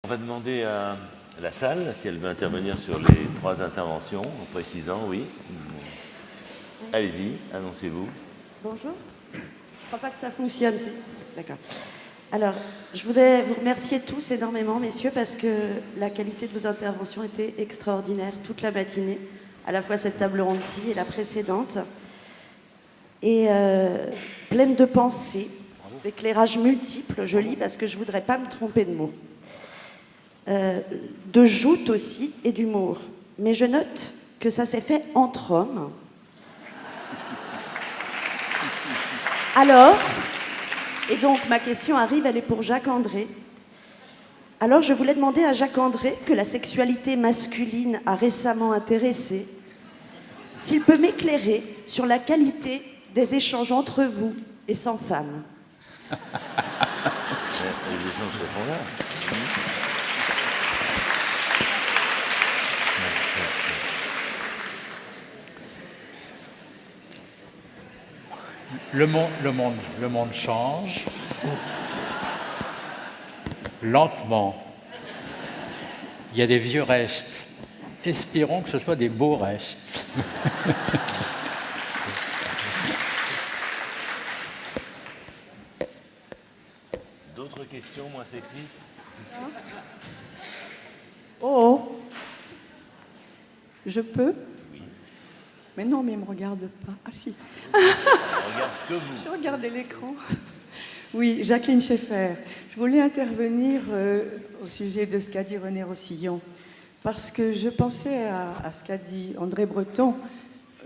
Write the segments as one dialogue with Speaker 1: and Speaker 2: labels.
Speaker 1: On va demander à la salle si elle veut intervenir sur les 3 interventions, en précisant, oui. Allez-y, annoncez-vous.
Speaker 2: Bonjour. Je ne crois pas que ça fonctionne. D'accord. Alors, je voudrais vous remercier tous énormément, messieurs, parce que la qualité de vos interventions était extraordinaire toute la matinée, à la fois cette table ronde-ci et la précédente, et pleine de pensées, d'éclairages multiples, je lis parce que je ne voudrais pas me tromper de mots, de joutes aussi et d'humour. Mais je note que ça s'est fait entre hommes. Alors, et donc ma question arrive, elle est pour Jacques-André. Alors je voulais demander à Jacques-André, que la sexualité masculine a récemment intéressé, s'il peut m'éclairer sur la qualité des échanges entre vous et sans femmes.
Speaker 1: Les échanges se font là.
Speaker 3: Le monde change lentement. Il y a des vieux restes. Espérons que ce soit des beaux restes.
Speaker 1: D'autres questions moins sexistes?
Speaker 4: Oh, je peux?
Speaker 1: Oui.
Speaker 4: Mais non, mais il ne me regarde pas. Ah si,
Speaker 1: Regarde que vous.
Speaker 4: je regardais l'écran. Oui, Jacqueline Schaeffer. Je voulais intervenir au sujet de ce qu'a dit René Rossillon, parce que je pensais à ce qu'a dit André Breton.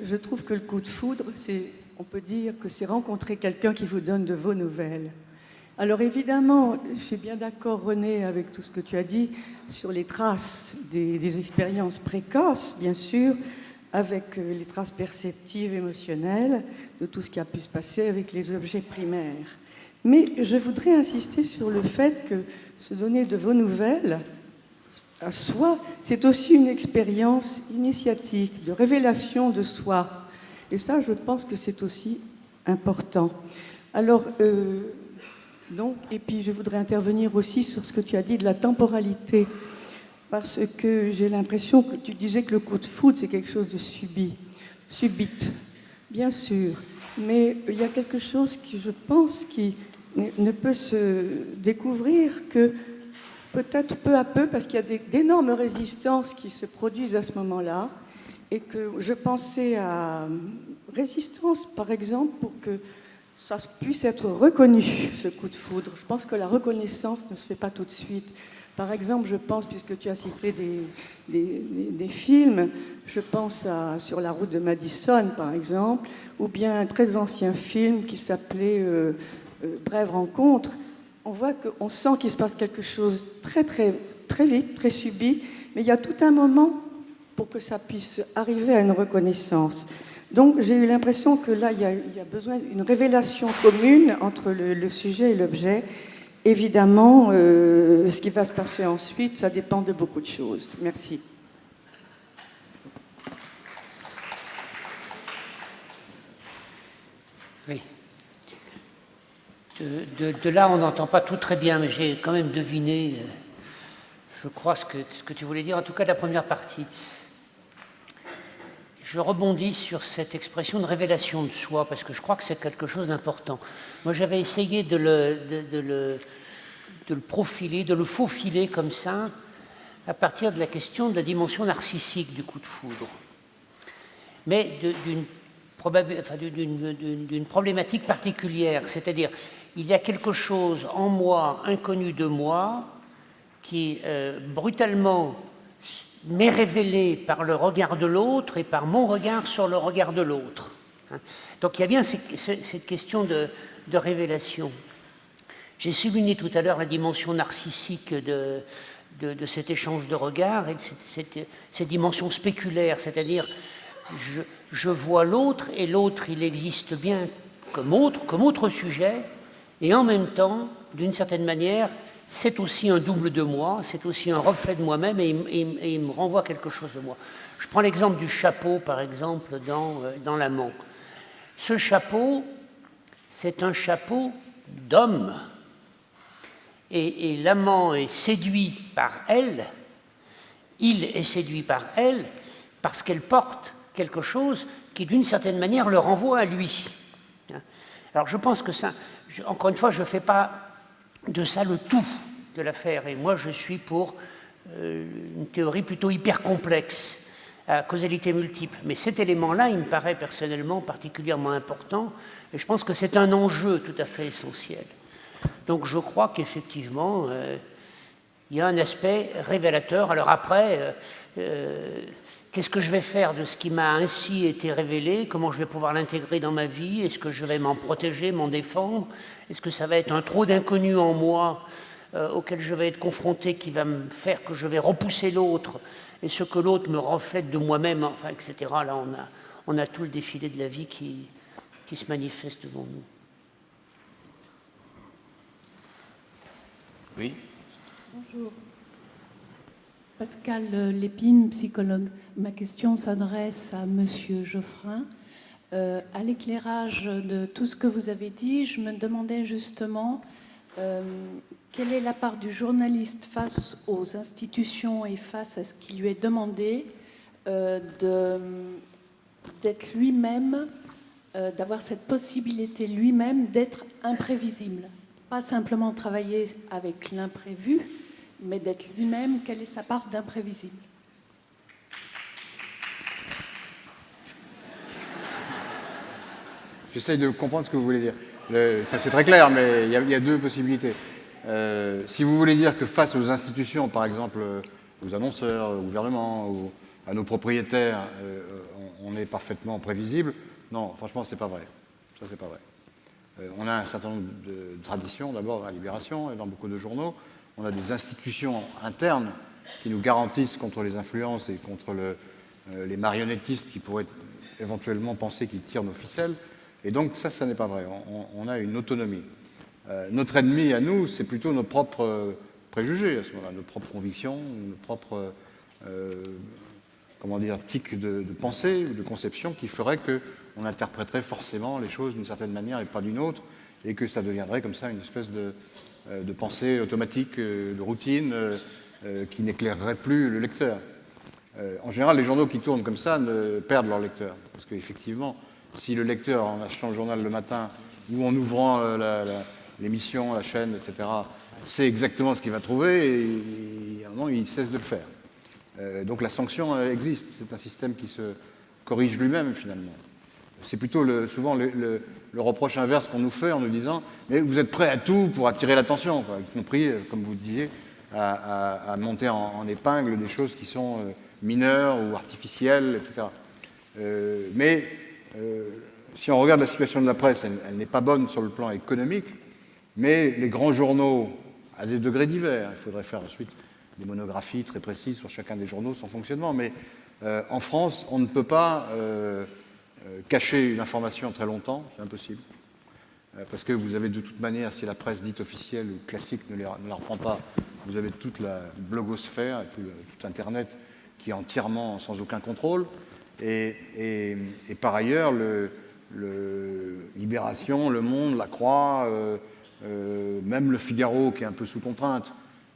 Speaker 4: Je trouve que le coup de foudre, on peut dire que c'est rencontrer quelqu'un qui vous donne de vos nouvelles. Alors évidemment, je suis bien d'accord, René, avec tout ce que tu as dit sur les traces des expériences précoces, bien sûr, avec les traces perceptives, émotionnelles, de tout ce qui a pu se passer avec les objets primaires. Mais je voudrais insister sur le fait que se donner de vos nouvelles à soi, c'est aussi une expérience initiatique, de révélation de soi. Et ça, je pense que c'est aussi important. Alors, donc, et puis je voudrais intervenir aussi sur ce que tu as dit de la temporalité, parce que j'ai l'impression que tu disais que le coup de foudre, c'est quelque chose de subite, bien sûr. Mais il y a quelque chose qui, je pense, qui ne peut se découvrir que peut-être peu à peu, parce qu'il y a d'énormes résistances qui se produisent à ce moment-là, et que je pensais à résistance, par exemple, pour que ça puisse être reconnu, ce coup de foudre. Je pense que la reconnaissance ne se fait pas tout de suite. Par exemple, je pense, puisque tu as cité des films, je pense à Sur la route de Madison, par exemple, ou bien un très ancien film qui s'appelait Brève rencontre. On sent qu'il se passe quelque chose très, très, très vite, très subit, mais il y a tout un moment pour que ça puisse arriver à une reconnaissance. Donc j'ai eu l'impression que là, il y a besoin d'une révélation commune entre le sujet et l'objet. Évidemment, ce qui va se passer ensuite, ça dépend de beaucoup de choses. Merci.
Speaker 5: Oui. De là, on n'entend pas tout très bien, mais j'ai quand même deviné, je crois, ce que tu voulais dire, en tout cas la première partie. Je rebondis sur cette expression de révélation de soi, parce que je crois que c'est quelque chose d'important. Moi, j'avais essayé de le profiler, de le faufiler comme ça, à partir de la question de la dimension narcissique du coup de foudre. Mais d'une problématique particulière, c'est-à-dire, il y a quelque chose en moi, inconnu de moi, qui brutalement m'est révélé par le regard de l'autre et par mon regard sur le regard de l'autre. Donc il y a bien cette question de révélation. J'ai souligné tout à l'heure la dimension narcissique de cet échange de regards et de cette dimension spéculaire, c'est-à-dire je vois l'autre et l'autre il existe bien comme autre sujet et en même temps, d'une certaine manière, c'est aussi un double de moi, c'est aussi un reflet de moi-même et il me renvoie quelque chose de moi. Je prends l'exemple du chapeau, par exemple, dans l'amant. Ce chapeau, c'est un chapeau d'homme. et l'amant est séduit par elle, il est séduit par elle, parce qu'elle porte quelque chose qui, d'une certaine manière, le renvoie à lui. Alors je pense que ça, encore une fois, je ne fais pas de ça le tout de l'affaire, et moi je suis pour une théorie plutôt hyper complexe, à causalité multiple. Mais cet élément-là, il me paraît personnellement particulièrement important, et je pense que c'est un enjeu tout à fait essentiel. Donc je crois qu'effectivement, il y a un aspect révélateur. Alors après, qu'est-ce que je vais faire de ce qui m'a ainsi été révélé? Comment je vais pouvoir l'intégrer dans ma vie? Est-ce que je vais m'en protéger, m'en défendre? Est-ce que ça va être un trop d'inconnu en moi auquel je vais être confronté, qui va me faire que je vais repousser l'autre, et ce que l'autre me reflète de moi-même, enfin, etc. Là, on a tout le défilé de la vie qui se manifeste devant nous.
Speaker 1: Oui.
Speaker 6: Bonjour. Pascal Lépine, psychologue. Ma question s'adresse à Monsieur Geoffrin. À l'éclairage de tout ce que vous avez dit, je me demandais justement quelle est la part du journaliste face aux institutions et face à ce qui lui est demandé d'être lui-même, d'avoir cette possibilité lui-même d'être imprévisible. Pas simplement travailler avec l'imprévu, mais d'être lui-même. Quelle est sa part d'imprévisible?
Speaker 7: J'essaye de comprendre ce que vous voulez dire. C'est très clair, mais il y a deux possibilités. Si vous voulez dire que face aux institutions, par exemple aux annonceurs, au gouvernement, ou à nos propriétaires, on est parfaitement prévisible, non, franchement, c'est pas vrai. Ça, c'est pas vrai. On a un certain nombre de traditions, d'abord à Libération et dans beaucoup de journaux. On a des institutions internes qui nous garantissent contre les influences et contre les marionnettistes qui pourraient éventuellement penser qu'ils tirent nos ficelles. Et donc ça n'est pas vrai. On a une autonomie. Notre ennemi à nous, c'est plutôt nos propres préjugés à ce moment-là, nos propres convictions, nos propres tics de pensée ou de conception qui feraient qu'on interpréterait forcément les choses d'une certaine manière et pas d'une autre, et que ça deviendrait comme ça une espèce de pensée automatique, de routine, qui n'éclairerait plus le lecteur. En général, les journaux qui tournent comme ça perdent leur lecteur, parce qu'effectivement, si le lecteur, en achetant le journal le matin ou en ouvrant l'émission, la chaîne, etc., sait exactement ce qu'il va trouver, et à un moment, il cesse de le faire. Donc la sanction existe, c'est un système qui se corrige lui-même, finalement. C'est plutôt souvent le reproche inverse qu'on nous fait en nous disant « mais vous êtes prêts à tout pour attirer l'attention », y compris, comme vous disiez, à monter en épingle des choses qui sont mineures ou artificielles, etc. Si on regarde la situation de la presse, elle n'est pas bonne sur le plan économique, mais les grands journaux, à des degrés divers, il faudrait faire ensuite des monographies très précises sur chacun des journaux, son fonctionnement, mais en France, on ne peut pas cacher une information très longtemps, c'est impossible, parce que vous avez de toute manière, si la presse dite officielle ou classique ne la reprend pas, vous avez toute la blogosphère, tout Internet qui est entièrement sans aucun contrôle, et par ailleurs, Libération, Le Monde, La Croix, même Le Figaro qui est un peu sous contrainte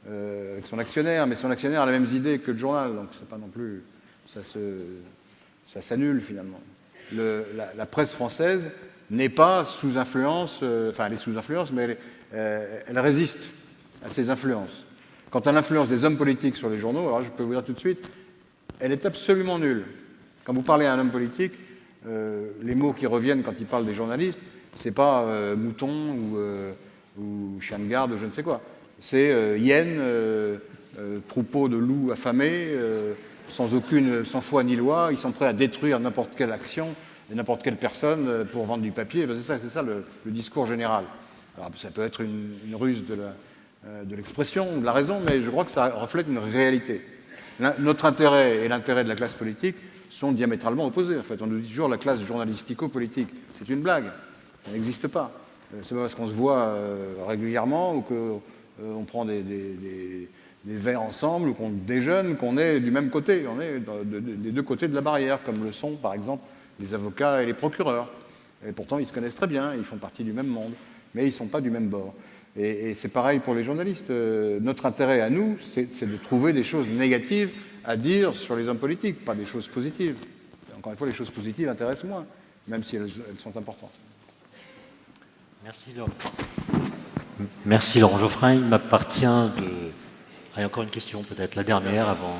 Speaker 7: avec son actionnaire, mais son actionnaire a les mêmes idées que le journal, donc c'est pas non plus, ça s'annule finalement. La presse française n'est pas sous influence, elle est sous influence, mais elle résiste à ces influences. Quant à l'influence des hommes politiques sur les journaux, alors je peux vous dire tout de suite, elle est absolument nulle. Quand vous parlez à un homme politique, les mots qui reviennent quand il parle des journalistes, c'est pas mouton ou chien de garde ou je ne sais quoi. C'est hyène, troupeau de loups affamés, sans foi ni loi. Ils sont prêts à détruire n'importe quelle action et n'importe quelle personne pour vendre du papier. C'est ça le discours général. Alors, ça peut être une ruse de l'expression ou de la raison, mais je crois que ça reflète une réalité. Notre intérêt et l'intérêt de la classe politique sont diamétralement opposés. En fait, on nous dit toujours la classe journalistico-politique. C'est une blague. Ça n'existe pas. C'est pas parce qu'on se voit régulièrement ou qu'on prend des verres ensemble ou qu'on déjeune qu'on est du même côté. On est des deux côtés de la barrière, comme le sont, par exemple, les avocats et les procureurs. Et pourtant, ils se connaissent très bien, ils font partie du même monde, mais ils ne sont pas du même bord. Et c'est pareil pour les journalistes. Notre intérêt à nous, c'est de trouver des choses négatives à dire sur les hommes politiques, pas des choses positives. Encore une fois, les choses positives intéressent moins, même si elles sont importantes.
Speaker 8: Merci Laurent. Merci Laurent Geoffrin. Il m'appartient de... Ah, encore une question peut-être, la dernière avant...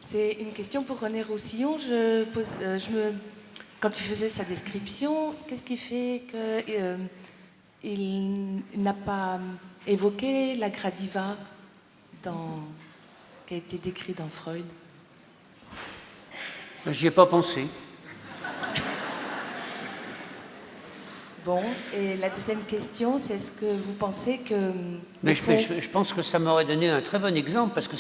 Speaker 9: C'est une question pour René Roussillon. Quand il faisait sa description, qu'est-ce qui fait qu'il n'a pas évoqué la gradiva qui a été décrit dans Freud?
Speaker 5: J'y ai pas pensé.
Speaker 9: Bon, et la deuxième question, c'est est-ce que vous pensez que...
Speaker 5: Mais je pense que ça m'aurait donné un très bon exemple, parce que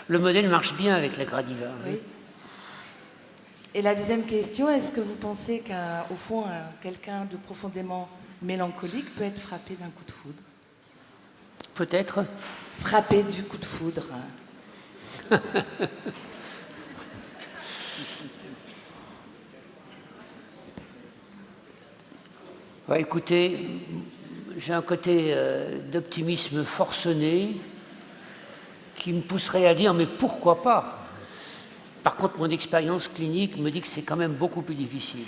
Speaker 5: le modèle marche bien avec la gradiva.
Speaker 9: Oui. Et la deuxième question, est-ce que vous pensez qu'au fond, quelqu'un de profondément mélancolique peut être frappé d'un coup de foudre?
Speaker 5: Peut-être.
Speaker 9: Frappé du coup de foudre.
Speaker 5: Ouais, écoutez, j'ai un côté d'optimisme forcené qui me pousserait à dire mais pourquoi pas? Par contre, mon expérience clinique me dit que c'est quand même beaucoup plus difficile.